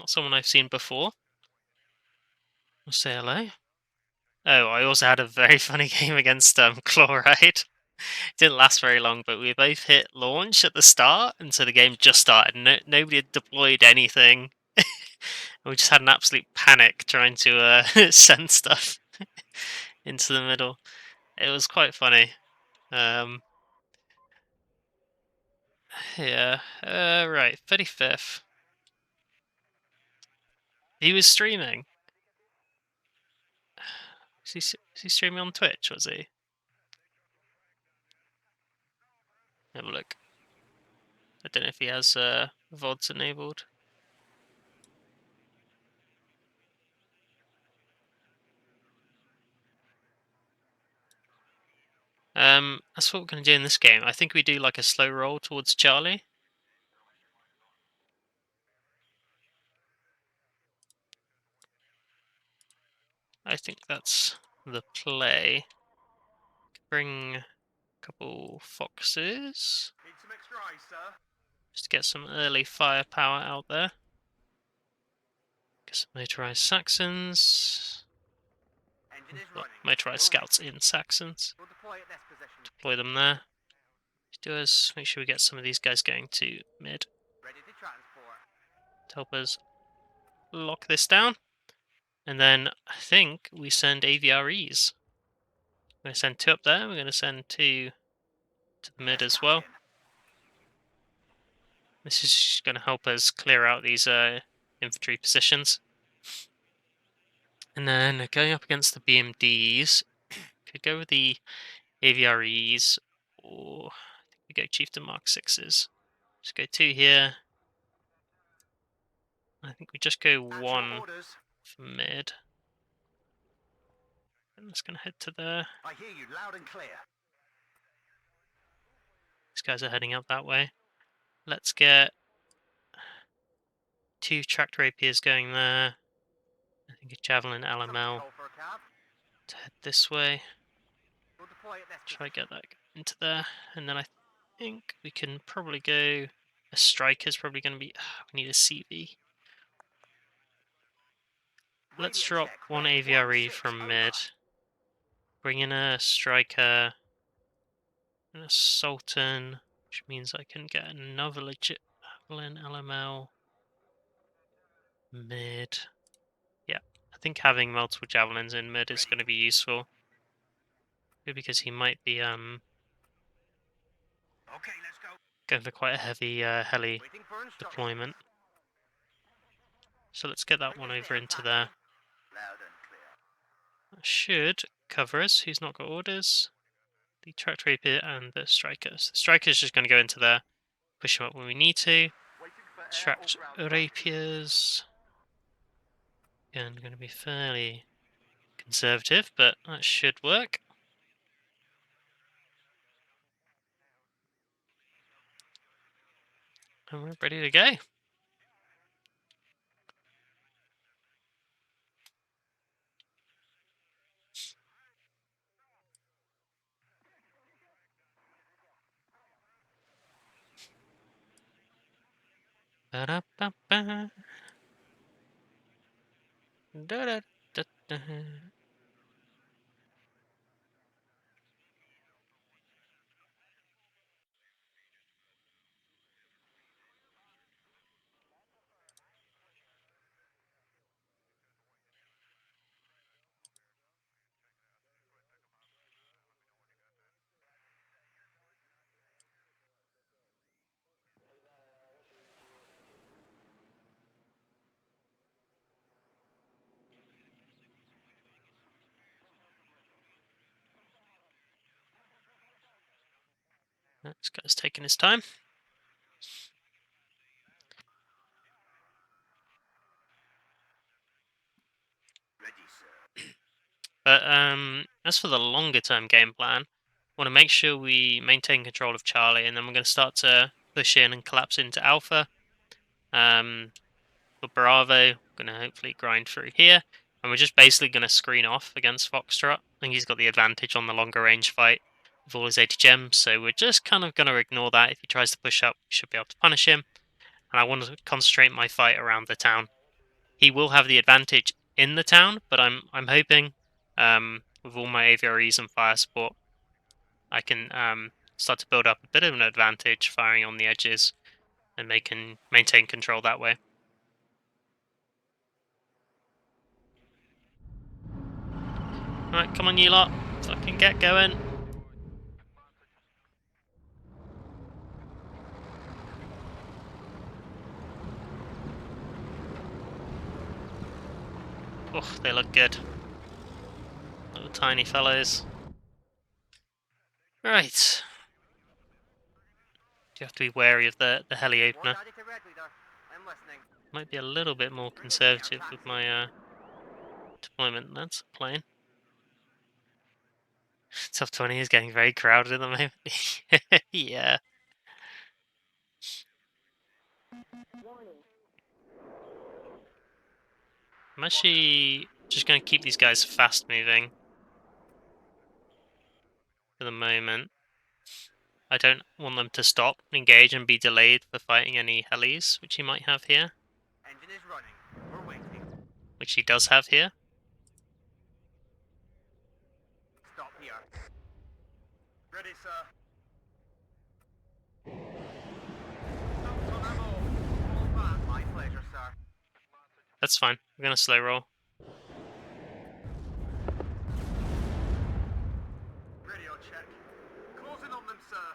not someone I've seen before. We'll say hello. Oh, I also had a very funny game against Chloride. Didn't last very long, but we both hit launch at the start, and so the game just started. Nobody had deployed anything. We just had an absolute panic trying to send stuff into the middle. It was quite funny. Yeah. Right. 35th. He was streaming. Is he streaming on Twitch? Was he? Have a look. I don't know if he has VODs enabled. That's what we're going to do in this game. I think we do like a slow roll towards Charlie. I think that's the play. Bring a couple foxes. Need some extra ice, sir. Just to get some early firepower out there. Get some motorized Saxons. Motorized scouts in Saxons. We'll deploy at this position. Deploy them there. Do us make sure we get some of these guys going to mid. Ready to transport. To help us lock this down. And then I think we send AVREs. We're going to send 2 up there. We're going to send 2 to the mid as well. This is going to help us clear out these infantry positions. And then going up against the BMDs, could go with the AVREs, or I think we go Chieftain Mark 6s. Just go 2 here. I think we just go 1 for mid. I'm just going to head to there. I hear you loud and clear. These guys are heading up that way. Let's get 2 tracked rapiers going there. I think a javelin LML to head this way. We'll deploy at this Try to get that into there. And then I think we can probably go... A striker's probably going to be... we need a CV. Let's drop 1 AVRE from mid. Bring in a striker and a Sultan, which means I can get another legit javelin LML mid. Yeah, I think having multiple javelins in mid is going to be useful. Because he might be Okay, let's go. going for quite a heavy heli deployment. So let's get that one over into there. That should cover us. Who's not got orders? The tracked rapier and the strikers. The striker's just going to go into there, push him up when we need to. Tracked rapiers. Again, going to be fairly conservative, but that should work. And we're ready to go. Ba-da-ba-ba. Da-da-da-da. This guy's taking his time. But as for the longer term game plan, I want to make sure we maintain control of Charlie, and then we're going to start to push in and collapse into Alpha. For Bravo, we're going to hopefully grind through here, and we're just basically going to screen off against Foxtrot. I think he's got the advantage on the longer range fight with all his 80 gems, so we're just kind of going to ignore that. If he tries to push up, we should be able to punish him. And I want to concentrate my fight around the town. he will have the advantage in the town, but I'm hoping with all my AVREs and fire support, I can start to build up a bit of an advantage firing on the edges, and they can maintain control that way. Alright, come on you lot, fucking get going. Oh, they look good. Little tiny fellows. Right. You have to be wary of the heli opener. Might be a little bit more conservative with my deployment. That's a plane. Top 20 is getting very crowded at the moment. Yeah. I'm actually just going to keep these guys fast moving for the moment. I don't want them to stop, engage, and be delayed for fighting any helis, which he might have here. Engine is running. We're waiting. Which he does have here. Stop here. Ready, sir. My pleasure, sir. That's fine. We're going to slow roll. Radio check. Closing on them, sir.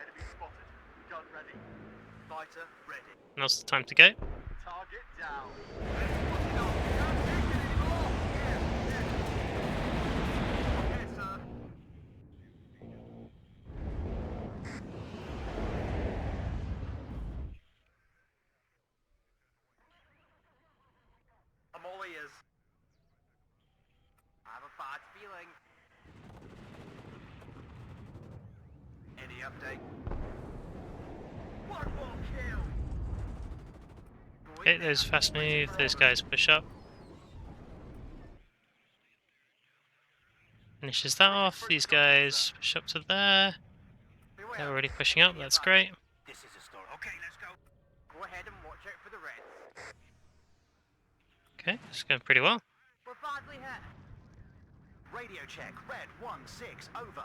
Enemy spotted. Gun ready. Fighter ready. Now's the time to go. Target down. Spotted on. Can't take it anymore. Okay, sir. I'm all ears. I have a bad feeling. Any update? One more kill. Okay, those fast move, those guys push up. Finishes that off, these guys push up to there. They're already pushing up, that's great. This is a start. Okay, let's go. Go ahead and watch out for the Reds. Okay, it's going pretty well. We're badly hit. Radio check. Red 1-6 over.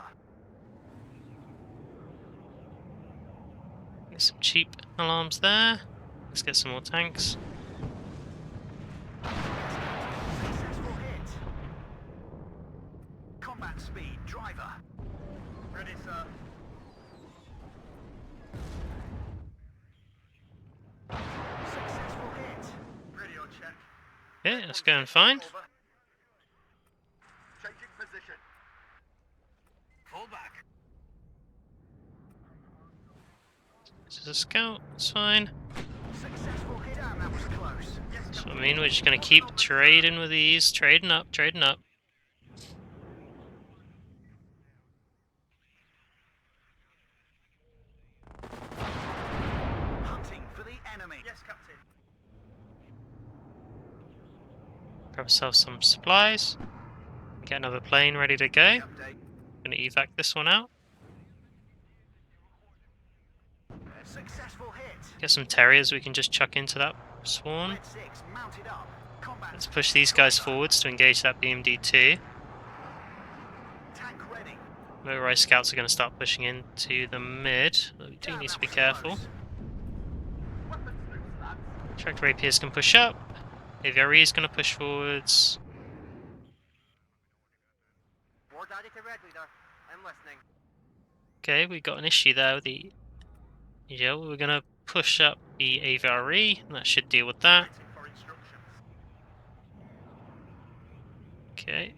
Get some cheap alarms there. Let's get some more tanks. Successful hit. Combat speed, driver. Ready, sir. Successful hit. Radio check. Okay, that's going fine. Over. Changing position. Fall back. This is a scout, it's fine. Successful hit. Damn, that was close. Yes, So I mean, we're just going to keep trading with these, trading up, trading up. hunting for the enemy. Yes, Captain. Grab ourselves some supplies. Get another plane ready to go. Update. Gonna evac this one out. Successful hit. Get some terriers we can just chuck into that swarm. Red 6 mounted up. Combat. Let's push these guys forwards to engage that BMD-2. Tank ready. Motorized scouts are going to start pushing into the mid, but we do Damn, need to that be was careful. close. Weapons loose, lads. Tractor rapiers can push up. AVRE is going to push forwards. War daddy to red leader. I'm listening. Okay, we got an issue there with the... Yeah, we're going to push up the AVRE, and that should deal with that. Waiting for instructions. Okay.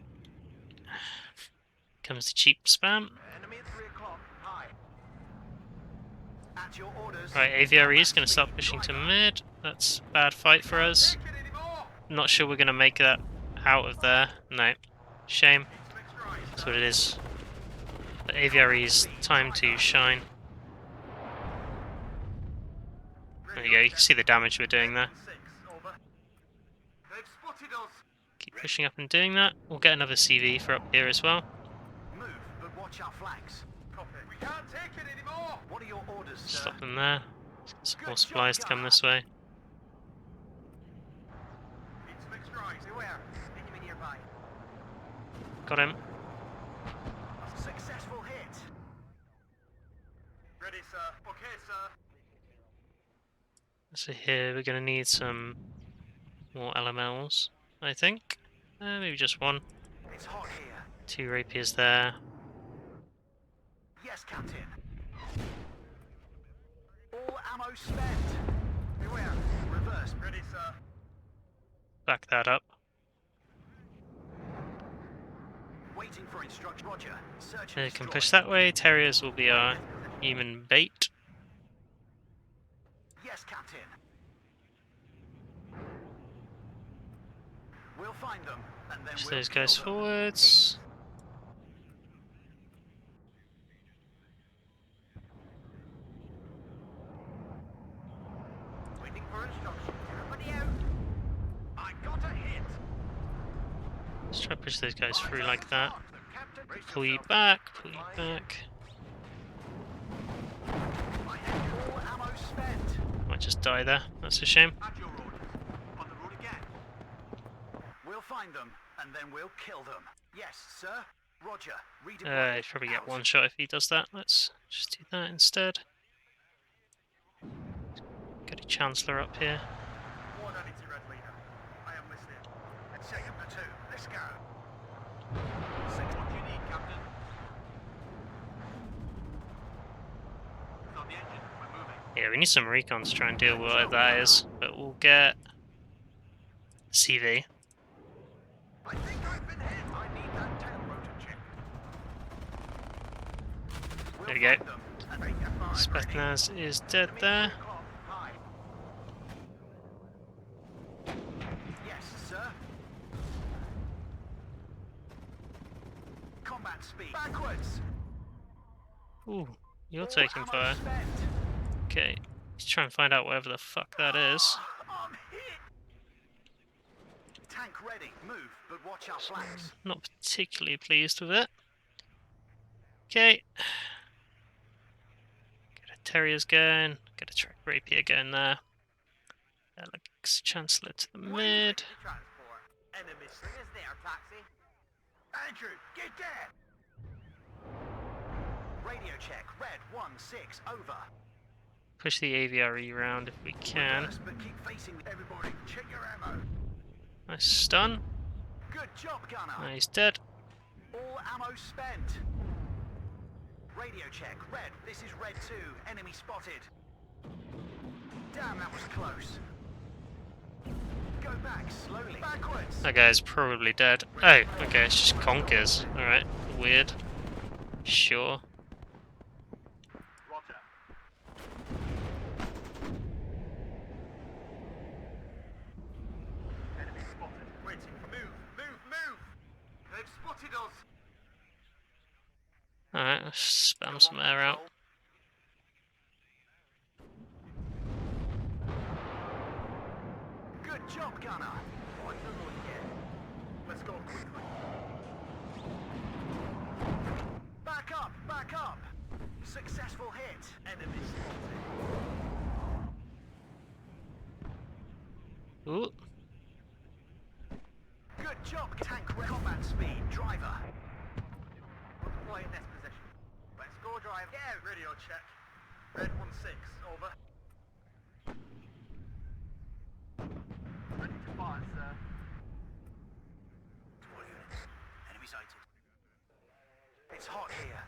Comes the cheap spam. Enemy at 3 o'clock. High. At your orders. Right, AVRE is going to start pushing to mid. That's a bad fight for us. Take it anymore. Not sure we're going to make that out of there. No. Shame. Fix right. That's what it is. But AVRE's time to shine. There you go, you can see the damage we're doing there. They've spotted us. Keep pushing up and doing that. We'll get another CV for up here as well. Move, but watch our flanks. Copy. We can't take it anymore. What are your orders, sir? Stop them there. Some more supplies to come this way. It's mixed right. Beware. Enemy nearby. Got him. Successful hit. Ready, sir. Okay, sir. So here we're going to need some more LMLs, I think. Maybe just one. It's hot here. 2 rapiers there. Yes, Captain. All ammo spent. Beware. Reverse. Ready, sir. Back that up. Waiting for instruction. Roger. Search They and can destroy. push that way. Terriers will be our human bait. Yes, Captain. We'll find them, and then Push we'll those kill guys them. forwards. Waiting for instruction. Everybody out. I got a hit. Let's try to push those guys through like that. Captain, brace Pull you yourself. back, pull you back. I have all ammo spent. Might just die there. That's a shame. At your orders. On the road again. We'll find them, and then we'll kill them. Yes, sir. Roger. Redeploy. He'd probably get Out. one shot if he does that. Let's just do that instead. Get a Chancellor up here. 192 Red Leader. I am listening. Second platoon. Let's go. What do you need, Captain? It's on the engine. We're moving. Yeah, we need some recon to try and deal with whatever that is. But we'll get CV. I think I've been hit. I need that tail rotor check. There we go. go. Spetsnaz is dead there. Yes, sir. Combat speed. Backwards. Ooh, you're All taking ammo fire. spent. Okay, let's try and find out whatever the fuck that is. I'm hit. Tank ready. Move, but watch our flanks. Not particularly pleased with it. Okay. Get a Terriers going. Get a track rapier going there. Alex Chancellor to the mid. Transport. Enemy slingers there, taxi. Andrew, get there. Radio check. Red 1-6. Over. Push the AVRE round if we can. Reverse, but keep facing everybody. Check your ammo. Nice stun. Good job, gunner. He's dead. All ammo spent. Radio check. Red. This is Red 2. Enemy spotted. Damn, that was close. Go back slowly. Backwards. That guy's probably dead. Oh, okay, it's just conkers. Alright, weird. Sure. Roger. Enemy spotted. Waiting. Move. Move. Move. They've spotted us. Alright, let's spam some air out. Good job, gunner. On the road again. Let's go quickly. Back up, back up. Successful hit. Enemy spotted. Ooh, Good job, tank. Combat speed, driver. We'll deploy in this position. Let's go, drive. Yeah, radio check. Red 1-6, over. Ready to fire, sir. To all units. Enemy sighted. It's hot here.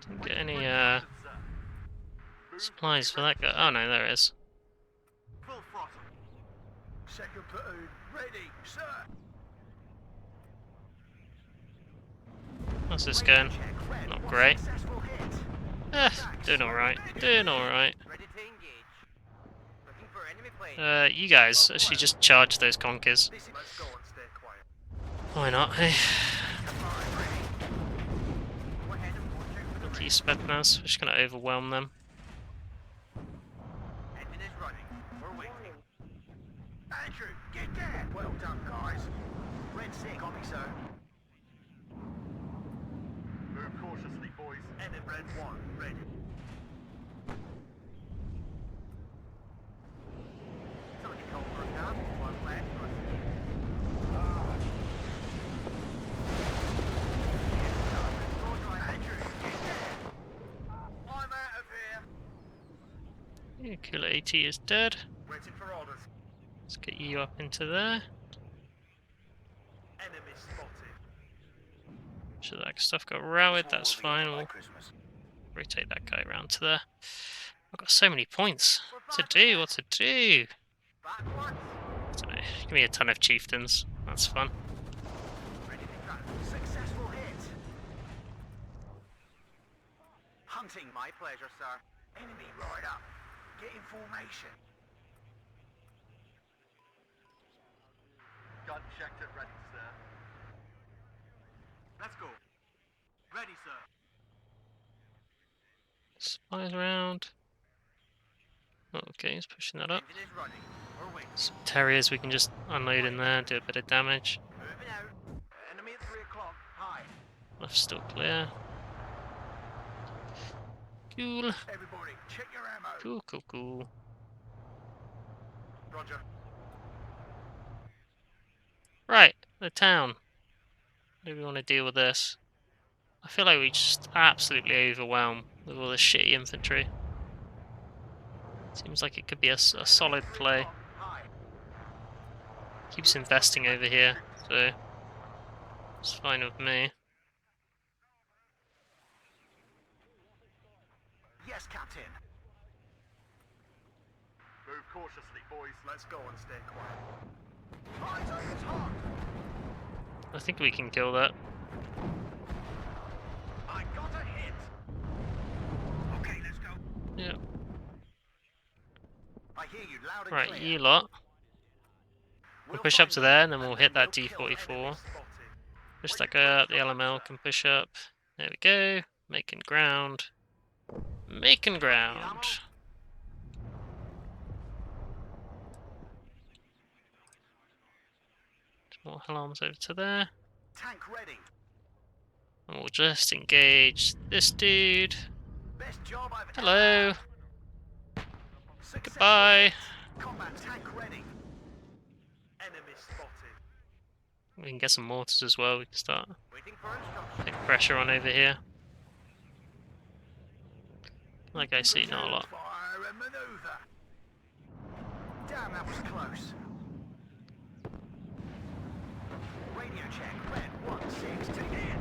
didn't get any supplies for that guy. Oh no, there it is. Full throttle. Second platoon, ready, sir. How's this going? Not great. Successful hit. Doing alright. Doing alright. Ready to engage. Looking for enemy plane. You guys actually just charge those conkers. Let's go and stay quiet. Why not, hey? Go ahead and watch out for the Lucky Spetsnaz. We're just gonna overwhelm them. engine is running. We're waiting. Andrew, get there. Well done, guys. Red 6, copy, sir. Move cautiously, boys. Enemy Red 1, ready. Okay, Killer AT is dead. Waiting for orders. Let's get you up into there. Enemy spotted. Should that stuff got routed, that's fine. We'll rotate that guy around to there. I've got so many points to do, what to do? Backwards. I don't know, give me a ton of chieftains, that's fun. Ready to go. Successful hit. Hunting, my pleasure, sir. Enemy right up. Get in formation. Gun checked and ready, sir. Let's go. Ready, sir. Spies around. Okay, he's pushing that up. Engine is running. We're waiting. Some terriers we can just unload in there, do a bit of damage. Moving out. Enemy at 3 o'clock. High. Left's still clear. Cool. Everybody, check your ammo. Cool, cool, cool. Roger. Right, the town. How do we want to deal with this? I feel like we just absolutely overwhelm with all this shitty infantry. Seems like it could be a solid play. Keeps investing over here, so it's fine with me. Yes, Captain. Move cautiously, boys. Let's go and stay quiet. Eyes on the top. I think we can kill that. I got a hit. Okay, let's go. Yeah. I hear you loud and Right, clear. you lot. We'll push up to there, and then we'll hit that we'll kill D44. enemy spotted. Push that guy up, the LML can push up. There we go. Making ground. Making ground. More alarms over to there. Tank ready. And we'll just engage this dude. Best job I've Hello. ever had. Successful Goodbye. hit. Combat tank ready. Enemy spotted. We can get some mortars as well. We can start Waiting for instructions. putting pressure on over here. Like I see, not a lot. Fire and maneuver. Damn, that was close. Radio check. Red 1-6. Take it.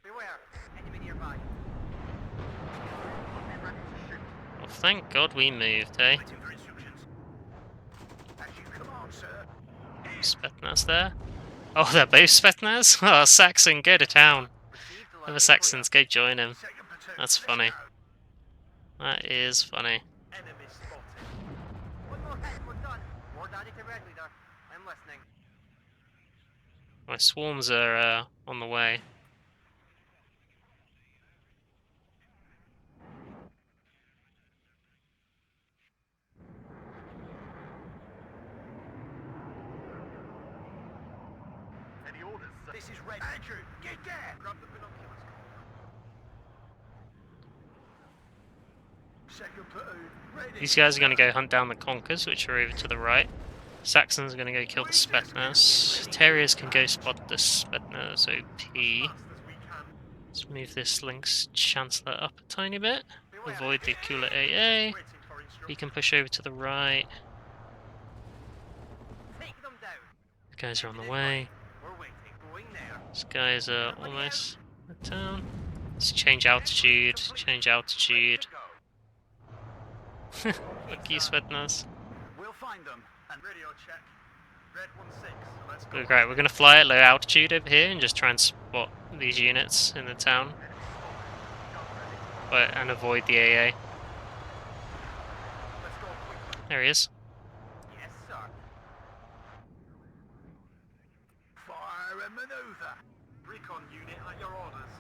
Beware. Enemy nearby. Be ready to shoot. Well, thank God we moved, eh? Waiting for instructions. As you command, sir. Spetsnaz there. Oh, they're both Spetsnaz? Oh, Saxon, go to town. Received the Other loading Saxons, go join him. Second platoon. That's Let's funny. go. That is funny. Enemy spotted. One more hit, we're done. More daddy to red leader. I'm listening. My swarms are on the way. Any orders? This is red. Andrew, get there. Grab the binoculars. Second platoon. Ready. These guys are going to go hunt down the Conkers, which are over to the right. Saxons are going to go kill the Spetsnaz. Terriers can go spot the Spetsnaz OP. Fast as we can. Let's move this Lynx Chancellor up a tiny bit. Beware. Avoid the Kula AA. Waiting for He instructions. can push over to the right. Take them down. The guys are on the way. We're waiting. Going there. These guys are almost at town. Let's change altitude. Change altitude. Fuck you, Spetsnaz. We'll find them. And radio check. Red 1-6. Let's go. Look, great, we're going to fly at low altitude over here and just try and spot these units in the town. And avoid the AA. Let's go quickly. There he is. Yes, sir. Fire and maneuver. Recon unit at your orders.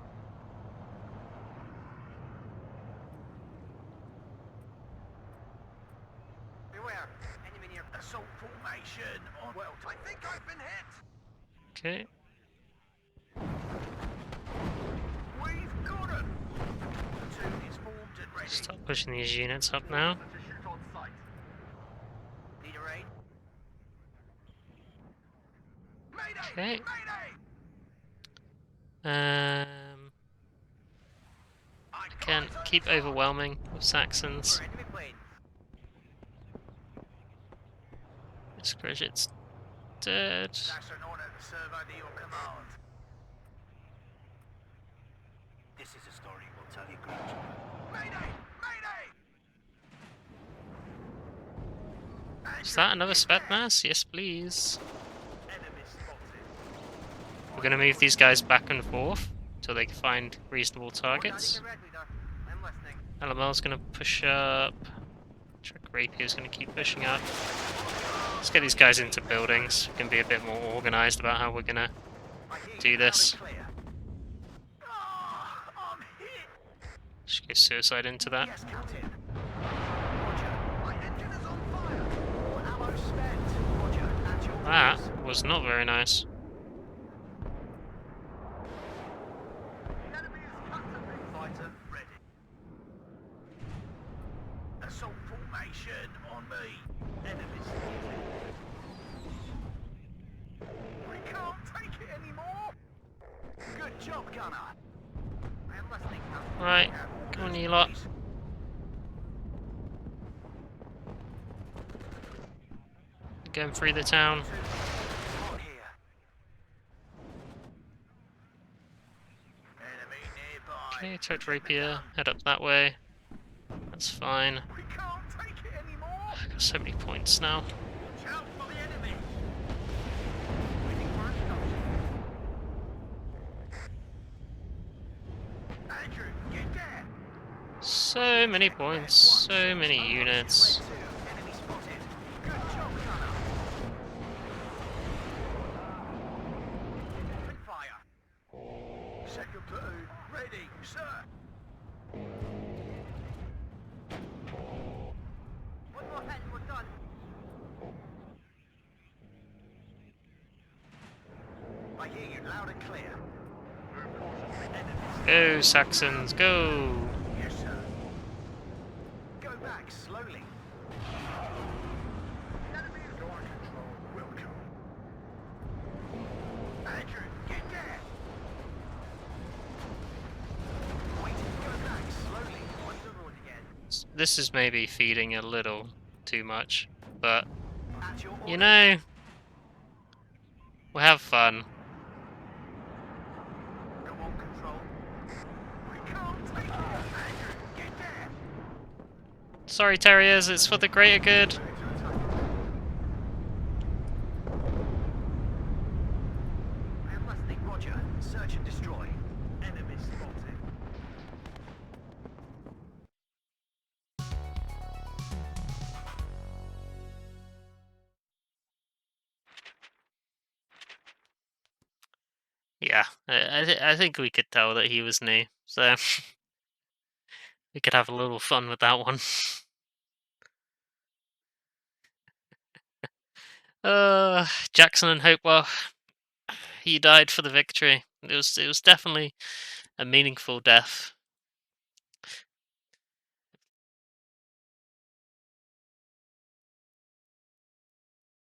Beware. Enemy near. Assault formation on. Well, I think I've been hit. Okay. We've got him. Platoon is formed and ready. Start pushing these units up now. To shoot on sight. Need a raid? Mayday! Okay. Mayday! Again, keep overwhelming with Saxons. Enemy planes. This Grigit's dead. That's an honor to serve under your command. This is a story we'll tell you, Grudge. Mayday! Mayday! Is that another Spetsnaz? Yes, please. Enemy spotted. We're going to move these guys back and forth until they can find reasonable targets. I'm listening. LML's going to push up. Trick Rapier's going to keep pushing up. Let's get these guys into buildings. We can be a bit more organised about how we're going to do this. Just go suicide into that. Yes, Captain. Roger. My engine is on fire. All ammo spent. Roger. At your That orders. was not very nice. The enemy is capturing. Fighter ready. Assault formation on me. Enemy spotted. We can't take it anymore. Good job, gunner. I am listening, Captain. Right, come on you lot. Going through the town. Hot here. Enemy nearby. Okay, Trick Rapier, head up that way. That's fine. We can't take it anymore. I've got so many points now. Watch out for the enemy. Waiting for instructions. Andrew, get there. So many points, so many units. Red 2, enemy spotted. Good job, gunner. Open fire. Second platoon, ready, sir. One more head, we're done. I hear you loud and clear. Enemies. Go Saxons, go! Yes, sir. Go back slowly. Enemy is door control. Welcome. Andrew, get there. Wait, go back slowly. On the road again. This is maybe feeding a little too much, but At your you orders. know, we'll have fun. Go on control. We can't take it. Andrew, get there. Sorry Terriers, it's for the greater good. Ready to attack. I am listening, Roger. Search and destroy. Enemy spotted. Yeah, I think we could tell that he was new, so we could have a little fun with that one. Jackson and Hopewell, he died for the victory. It was definitely a meaningful death.